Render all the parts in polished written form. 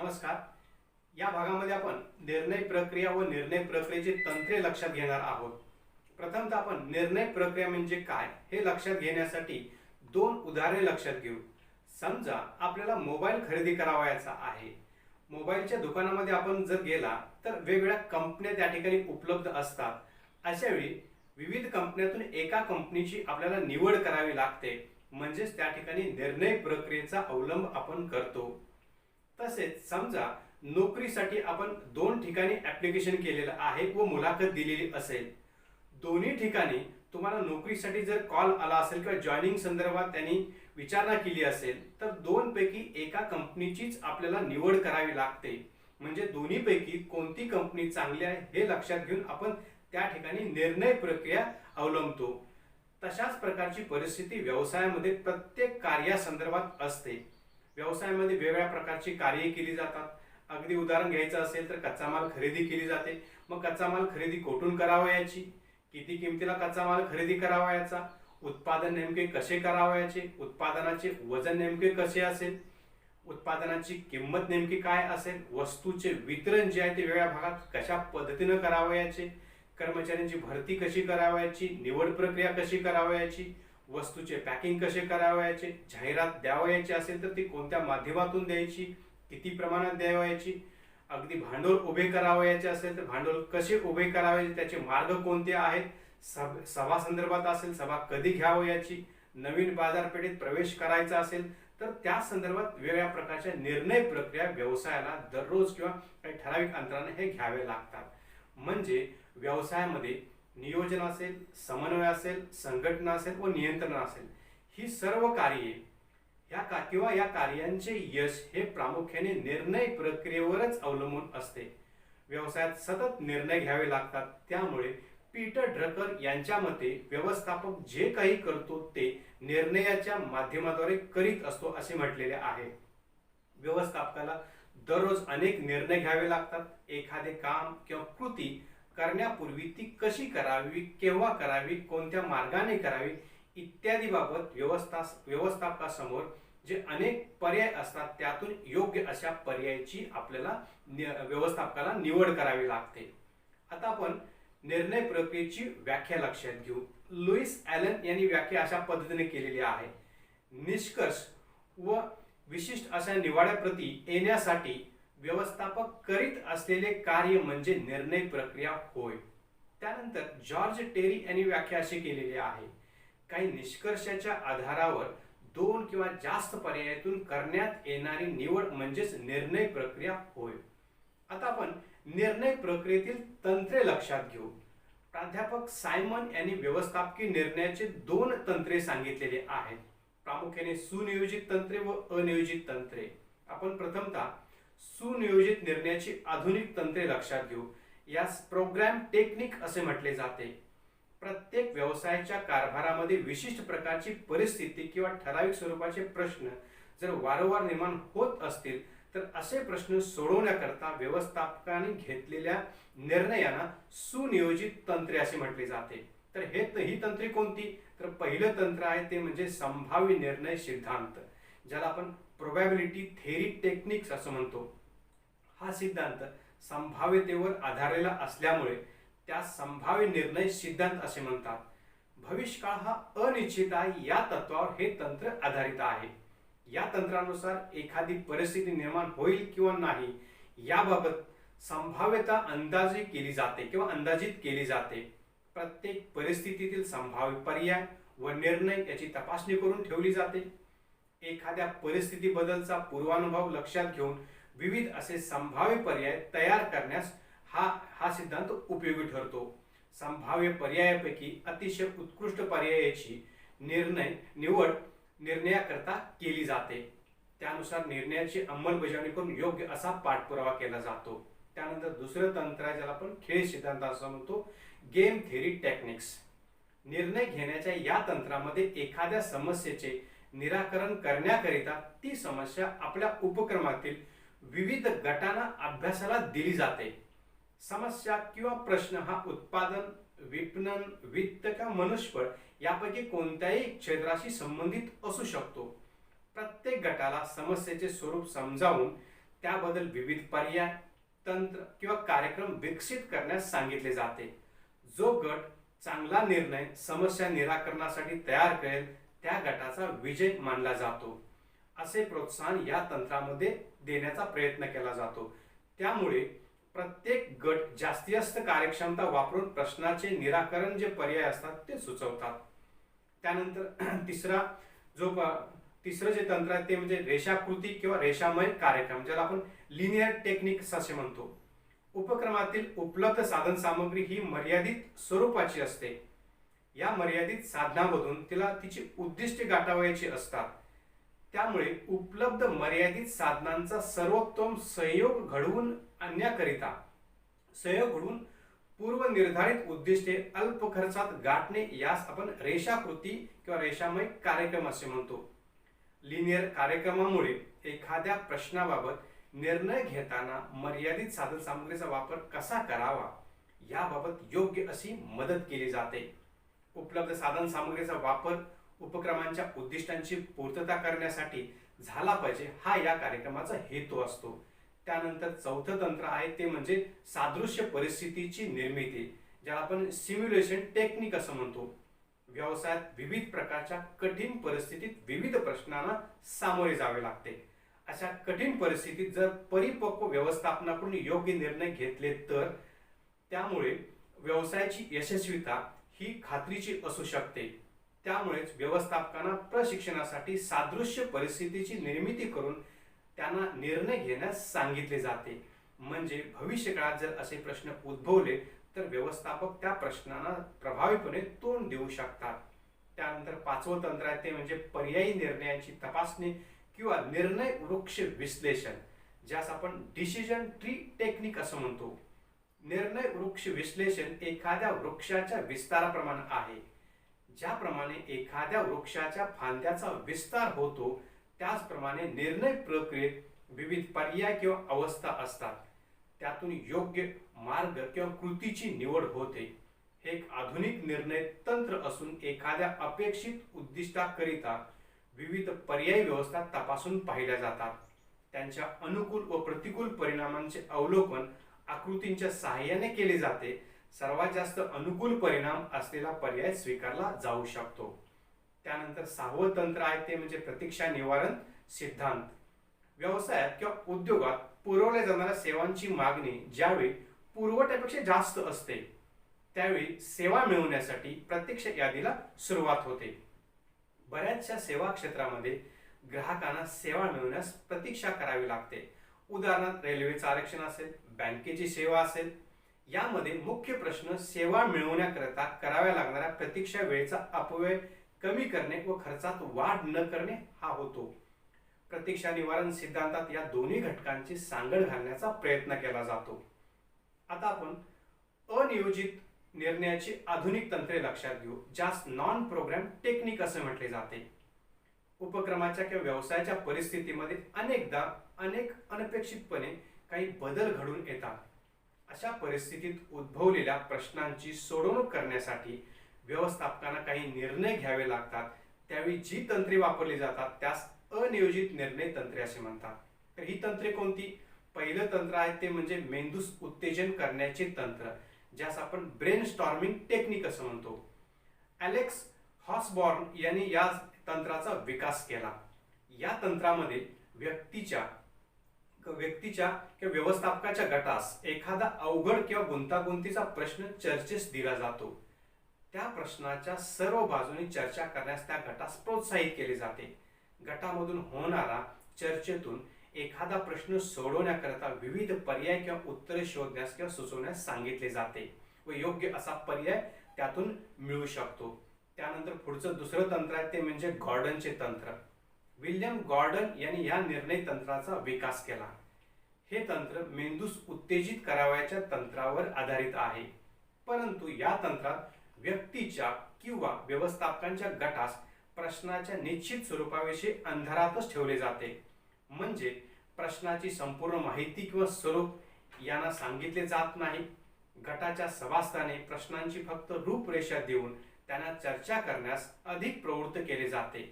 नमस्कार. या भागामध्ये आपण निर्णय प्रक्रिया व निर्णय प्रक्रियेचे तंत्रे लक्षात घेणार आहोत. प्रथमतः आपण निर्णय प्रक्रिया म्हणजे काय हे लक्षात घेण्यासाठी दोन उदाहरणे लक्षात घेऊ. समजा आपल्याला मोबाईल खरेदी करावयाचा आहे. मोबाईलच्या दुकानामध्ये आपण जर गेला तर वेगवेगळ्या कंपन्या त्या ठिकाणी उपलब्ध असतात. अशा वेळी विविध कंपन्यातून एका कंपनीची आपल्याला निवड करावी लागते. म्हणजेच त्या ठिकाणी निर्णय प्रक्रियेचा अवलंब आपण करतो. तसेच समजा नोकरीसाठी आपण दोन ठिकाणी ऍप्लिकेशन केलेलं आहे व मुलाखत दिलेली असेल. दोन्ही ठिकाणी तुम्हाला नोकरीसाठी जर कॉल आला असेल किंवा जॉईनिंग संदर्भात त्यांनी विचारणा केली असेल तर दोन पैकी एका कंपनीचीच आपल्याला निवड करावी लागते. म्हणजे दोन्ही पैकी कोणती कंपनी चांगली आहे हे लक्षात घेऊन आपण त्या ठिकाणी निर्णय प्रक्रिया अवलंबतो. तशाच प्रकारची परिस्थिती व्यवसायामध्ये प्रत्येक कार्यासंदर्भात असते. व्यवसायामध्ये वेगवेगळ्या प्रकारची कार्ये केली जातात. अगदी उदाहरण घ्यायचं असेल तर कच्चा माल खरेदी केली जाते. मग कच्चा माल खरेदी कोठून करावयाची, किती किमतीला कच्चा माल खरेदी करावयाचा, उत्पादन नेमके कसे करावयाचे, उत्पादनाचे वजन नेमके कसे असेल, उत्पादनाची किंमत नेमकी काय असेल, वस्तूचे वितरण जे आहे ते वेगळ्या भागात कशा पद्धतीनं करावयाचे, कर्मचाऱ्यांची भरती कशी करावयाची, निवड प्रक्रिया कशी करावयाची, वस्तूचे पॅकिंग कसे करावयाचे, जाहिरात द्यावयाची असेल तर ती कोणत्या माध्यमातून द्यायची, किती प्रमाणात द्यावयाची, अगदी भांडवल उभे करावयाचे असेल तर भांडवल कसे उभे करावयाचे, त्याचे मार्ग कोणते आहेत, सभा संदर्भात असेल सभा कधी घ्यावयाची, नवीन बाजारपेठेत प्रवेश करायचा असेल तर त्या संदर्भात वेगवेगळ्या प्रकारच्या निर्णय प्रक्रिया व्यवसायाला दररोज किंवा काही ठराविक अंतराने हे घ्यावे लागतात. म्हणजे व्यवसायामध्ये नियोजन असेल, समन्वय असेल, संघटना असेल व नियंत्रण असेल, ही सर्व कार्ये किंवा या कार्यांचे यश हे प्रामुख्याने निर्णय प्रक्रियेवरच अवलंबून असते. व्यवसायात सतत निर्णय घ्यावे लागतात. त्यामुळे पीटर ड्रकर यांच्या मते व्यवस्थापक जे काही करतो ते निर्णयाच्या माध्यमाद्वारे करीत असतो असे म्हटलेले आहे. व्यवस्थापकाला दररोज अनेक निर्णय घ्यावे लागतात. एखादे काम किंवा कृती करण्यापूर्वी ती कशी करावी, केव्हा करावी, कोणत्या मार्गाने करावी इत्यादी बाबत व्यवस्थापकासमोर जे अनेक पर्याय असतात त्यातून योग्य अशा पर्यायाची आपल्याला व्यवस्थापकाला निवड करावी लागते. आता आपण निर्णय प्रक्रियेची व्याख्या लक्षात घेऊ. लुईस ॲलन यांनी व्याख्या अशा पद्धतीने केलेली आहे. निष्कर्ष व विशिष्ट अशा निवाड्याप्रती येण्यासाठी व्यवस्थापक करीत असलेले कार्य म्हणजे निर्णय प्रक्रिया होय. त्यानंतर जॉर्ज टेरी यांनी व्याख्या अशी केलेली आहे. काही निष्कर्षाच्या आधारावर दोन किंवा जास्त पर्यायातून करण्यात येणारी निवड म्हणजेच निर्णय प्रक्रिया होय. आता आपण निर्णय प्रक्रियेतील तंत्रे लक्षात घेऊ. प्राध्यापक सायमन यांनी व्यवस्थापकीय निर्णयाचे दोन तंत्रे सांगितलेले आहेत. प्रामुख्याने सुनियोजित तंत्रे व अनियोजित तंत्रे. आपण प्रथमतः सुनियोजित निर्णयाची आधुनिक तंत्रे लक्षात घेऊ. यास प्रोग्राम टेक्निक असे म्हटले जाते. प्रत्येक व्यवसायाच्या कारभारामध्ये विशिष्ट प्रकारची परिस्थिती किंवा ठराविक स्वरूपाचे प्रश्न जर वारंवार निर्माण होत असतील तर असे प्रश्न सोडवण्याकरता व्यवस्थापकाने घेतलेल्या निर्णयांना सुनियोजित तंत्रे असे म्हटले जाते. तर ही तंत्रे कोणती, तर पहिलं तंत्र आहे ते म्हणजे संभाव्य निर्णय सिद्धांत, ज्याला आपण प्रोबॅबिलिटी थेरी टेक्निक्स असं म्हणतो. हा सिद्धांत संभाव्यतेवर आधारलेला असल्यामुळे त्या संभाव्य निर्णय सिद्धांत असे म्हणतात. भविष्यकाळ हा अनिश्चित आहे या तत्वावर हे तंत्र आधारित आहे. या तंत्रानुसार एखादी परिस्थिती निर्माण होईल किंवा नाही याबाबत संभाव्यता अंदाजित केली जाते किंवा अंदाजित केली जाते. प्रत्येक परिस्थितीतील संभाव्य पर्याय व निर्णय याची तपासणी करून ठेवली जाते. एखाद्या परिस्थितीबद्दलचा पूर्वानुभव लक्षात घेऊन विविध असे संभाव्य पर्याय तयार करण्यास हा सिद्धांत उपयोगी ठरतो. संभाव्य पर्यायापैकी अतिशय उत्कृष्ट पर्यायाची निवड निर्णयाकरता केली जाते. त्यानुसार निर्णयाची अंमलबजावणी करून योग्य असा पाठपुरावा केला जातो. त्यानंतर दुसरं तंत्र आहे ज्याला आपण खेळ सिद्धांत असं म्हणतो, गेम थेरी टेक्निक्स. निर्णय घेण्याच्या या तंत्रामध्ये एखाद्या समस्येचे निराकरण करण्याकरिता ती समस्या आपल्या उपक्रमातील विविध गटांना अभ्यासाला दिली जाते. समस्या किंवा प्रश्न हा उत्पादन, विपणन, वित्त किंवा मनुष्यबळ यापैकी कोणत्याही क्षेत्राशी संबंधित असू शकतो. प्रत्येक गटाला समस्येचे स्वरूप समजावून त्याबद्दल विविध पर्याय, तंत्र किंवा कार्यक्रम विकसित करण्यास सांगितले जाते. जो गट चांगला निर्णय समस्या निराकरणासाठी तयार करेल त्या गटाचा विजय मानला जातो. असे प्रोत्साहन या तंत्रामध्ये देण्याचा प्रयत्न केला जातो. त्यामुळे प्रत्येक गट जास्तीत जास्त कार्यक्षमता वापरून प्रश्नाचे निराकरण जे पर्याय असतात ते सुचवतात. त्यानंतर तिसरं जे तंत्र आहे ते म्हणजे रेषाकृती किंवा रेषामय कार्यक्रम, ज्याला आपण लिनियर टेक्निक्स असे म्हणतो. उपक्रमातील उपलब्ध साधन सामग्री ही मर्यादित स्वरूपाची असते. या मर्यादित साधनामधून तिला तिची उद्दिष्टे गाठावयाची असतात. त्यामुळे उपलब्ध मर्यादित साधनांचा सर्वोत्तम संयोग घडवून आणण्याकरिता पूर्वनिर्धारित उद्दिष्टे अल्प खर्चात गाठणे यास आपण रेषाकृती किंवा रेषामय कार्यक्रम असे म्हणतो. लिनियर कार्यक्रमामुळे एखाद्या प्रश्नाबाबत निर्णय घेताना मर्यादित साधन सामग्रीचा वापर कसा करावा याबाबत योग्य अशी मदत केली जाते. उपलब्ध साधन सामग्रीचा वापर उपक्रमांच्या उद्दिष्टांची पूर्तता करण्यासाठी झाला पाहिजे, हा या कार्यक्रमाचा हेतू असतो. त्यानंतर चौथं तंत्र आहे ते म्हणजे सादृश्य परिस्थितीची निर्मिती, ज्याला आपण सिम्युलेशन टेक्निक असं म्हणतो. व्यवसायात विविध प्रकारच्या कठीण परिस्थितीत विविध प्रश्नांना सामोरे जावे लागते. अशा कठीण परिस्थितीत जर परिपक्व व्यवस्थापनाकडून योग्य निर्णय घेतले तर त्यामुळे व्यवसायाची यशस्वीता ही खात्रीची असू शकते. त्यामुळेच व्यवस्थापकांना प्रशिक्षणासाठी सादृश्य परिस्थितीची निर्मिती करून त्यांना निर्णय घेण्यास सांगितले जाते. म्हणजे भविष्यकाळात जर असे प्रश्न उद्भवले तर व्यवस्थापक त्या प्रश्नांना प्रभावीपणे तोंड देऊ शकतात. त्यानंतर पाचवं तंत्र आहे ते म्हणजे पर्यायी निर्णयाची तपासणी किंवा निर्णय वृक्ष विश्लेषण, ज्यास आपण डिसिजन ट्री टेक्निक असं म्हणतो. निर्णय वृक्ष विश्लेषण एखाद्या वृक्षाच्या विस्ताराप्रमाणे आहे. ज्याप्रमाणे एखाद्या वृक्षाच्या फांद्याचा विस्तार होतो त्याचप्रमाणे निर्णय प्रक्रियेत विविध पर्याय किंवा अवस्था असतात. त्यातून योग्य मार्ग किंवा कृतीची निवड होते. हे एक आधुनिक निर्णय तंत्र असून एखाद्या अपेक्षित उद्दिष्टाकरिता विविध पर्यायी व्यवस्था तपासून पाहिल्या जातात. त्यांच्या अनुकूल व प्रतिकूल परिणामांचे अवलोकन आकृतींच्या सहाय्याने केले जाते. सर्वात जास्त अनुकूल परिणाम असलेला पर्याय स्वीकारला जाऊ शकतो. त्यानंतर सहावं तंत्र आहे ते म्हणजे प्रतीक्षा निवारण सिद्धांत. व्यवसायात किंवा उद्योगात पुरवल्या जाणाऱ्या सेवांची मागणी ज्यावेळी पुरवठ्यापेक्षा जास्त असते त्यावेळी सेवा मिळवण्यासाठी प्रतीक्षा यादीला सुरुवात होते. बऱ्याचशा सेवा क्षेत्रामध्ये ग्राहकांना सेवा मिळवण्यास प्रतीक्षा करावी लागते. उदाहरणार्थ रेल्वेचं आरक्षण असेल, बँकेची सेवा असेल. यामध्ये मुख्य प्रश्न सेवा मिळवण्याकरता कराव्या लागणाऱ्या प्रतीक्षा वेळेचा अपव्यय कमी करणे व खर्चात वाढ न करणे हा होतो. प्रतीक्षा निवारण सिद्धांतात या दोन्ही घटकांची सांगड घालण्याचा प्रयत्न केला जातो. आता आपण अनियोजित निर्णयाची आधुनिक तंत्रे लक्षात घेऊ, ज्यास नॉन प्रोग्राम टेक्निक असे म्हटले जाते. उपक्रमाच्या किंवा व्यवसायाच्या परिस्थितीमध्ये अनेकदा अनपेक्षितपणे काही बदल घडून येतात. अशा परिस्थितीत उद्भवलेल्या प्रश्नांची सोडवणूक करण्यासाठी व्यवस्थापकांना काही निर्णय घ्यावे लागतात. त्यावेळी जी तंत्रे वापरली जातात त्यास अनियोजित निर्णय तंत्रे असे म्हणतात. तर ही तंत्रे कोणती? पहिलं तंत्र आहे ते म्हणजे मेंदूस उत्तेजन करण्याचे तंत्र, ज्यास आपण ब्रेन स्टॉर्मिंग टेक्निक असं म्हणतो. अलेक्स हॉसबॉर्न यांनी या तंत्राचा विकास केला. या तंत्रामध्ये व्यक्तीच्या किंवा व्यवस्थापकाच्या गटास एखादा अवघड किंवा गुंतागुंतीचा प्रश्न चर्चेस दिला जातो. त्या प्रश्नाच्या सर्व बाजूनी चर्चा करण्यास त्या गटास प्रोत्साहित केले जाते. गटामधून होणारा चर्चेतून एखादा प्रश्न सोडवण्याकरता विविध पर्याय किंवा उत्तरे शोधण्यास किंवा सुचवण्यास सांगितले जाते व योग्य असा पर्याय त्यातून मिळू शकतो. त्यानंतर पुढचं दुसरं तंत्र आहे ते म्हणजे गॉर्डनचे तंत्र. विल्यम गॉर्डन यांनी या निर्णय तंत्राचा विकास केला. हे तंत्र मेंदूस उत्तेजित करावयाच्या तंत्रावर आधारित आहे, परंतु या तंत्रात व्यक्तीच्या किंवा व्यवस्थापकांच्या गटास प्रश्नाच्या निश्चित स्वरूपाविषयी अंधारातच ठेवले जाते. म्हणजे प्रश्नाची संपूर्ण माहिती किंवा स्वरूप यांना सांगितले जात नाही. गटाच्या सभासदाने प्रश्नांची फक्त रूपरेषा देऊन त्यांना चर्चा करण्यास अधिक प्रवृत्त केले जाते.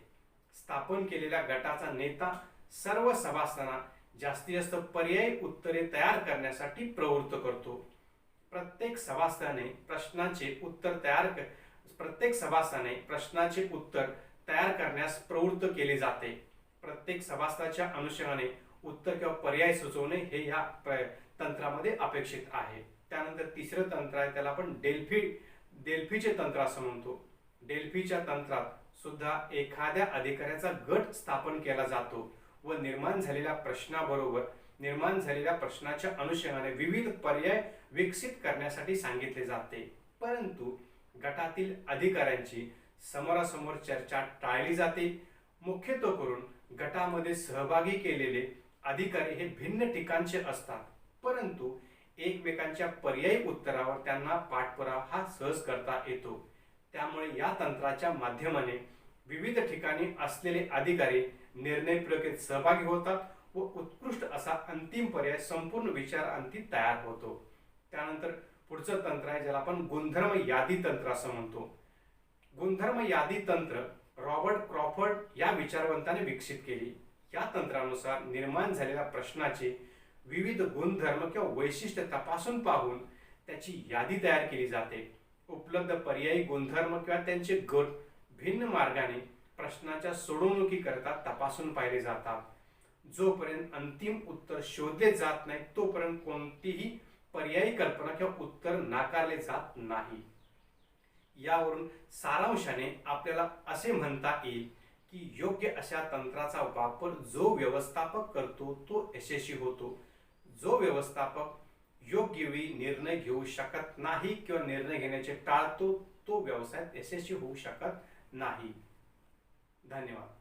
स्थापन केलेल्या गटाचा नेता सर्व सभासदांना जास्तीत जास्त पर्यायी उत्तरे तयार करण्यासाठी प्रवृत्त करतो. प्रत्येक सभासदाने प्रश्नाचे उत्तर तयार करण्यास प्रवृत्त केले जाते. प्रत्येक सभासदाच्या अनुषंगाने उत्तर किंवा पर्याय सुचवणे हे ह्या तंत्रामध्ये अपेक्षित आहे. त्यानंतर तिसरं तंत्र आहे, त्याला आपण डेल्फीचे तंत्र असं म्हणतो. डेल्फीच्या तंत्रात सुद्धा एखाद्या अधिकाऱ्याचा गट स्थापन केला जातो व निर्माण झालेल्या प्रश्नाच्या अनुषंगाने विविध पर्याय विकसित करण्यासाठी सांगितले जाते. परंतु गटातील अधिकाऱ्यांची समोरासमोर चर्चा टाळली जाते. मुख्यत्वे करून गटामध्ये सहभागी केलेले अधिकारी हे भिन्न ठिकाणचे असतात, परंतु एकमेकांच्या पर्यायी उत्तरावर त्यांना पाठपुरावा हा सहज करता येतो. त्यामुळे या तंत्राच्या माध्यमाने विविध ठिकाणी असलेले अधिकारी निर्णय प्रक्रियेत सहभागी होतात व उत्कृष्ट असा अंतिम पर्याय संपूर्ण विचारांती तयार होतो. त्यानंतर पुढचं तंत्र आहे, ज्याला आपण गुणधर्म यादी तंत्र असं म्हणतो. गुणधर्म यादी तंत्र रॉबर्ट क्रॉफर्ड या विचारवंताने विकसित केली. या तंत्रानुसार निर्माण झालेल्या प्रश्नाचे विविध गुणधर्म किंवा वैशिष्ट्य तपासून पाहून त्याची यादी तयार केली जाते. उपलब्ध पर्यायी गुणधर्म किंवा त्यांचे गट भिन्न मार्गाने प्रश्नाच्या सोडवणुकीकरता तपासून पाहिले जातात. जोपर्यंत अंतिम उत्तर शोधले जात नाही तोपर्यंत कोणतीही पर्यायी कल्पना किंवा उत्तर नाकारले जात नाही. यावरून सारांशाने आपल्याला असे म्हणता येईल की योग्य अशा तंत्राचा वापर जो व्यवस्थापक करतो तो यशस्वी होतो. जो व्यवस्थापक योग्य वेळी निर्णय घेऊ शकत नाही किंवा निर्णय घेण्याचे टाळतो तो व्यवसायात यशस्वी होऊ शकत नाही. धन्यवाद.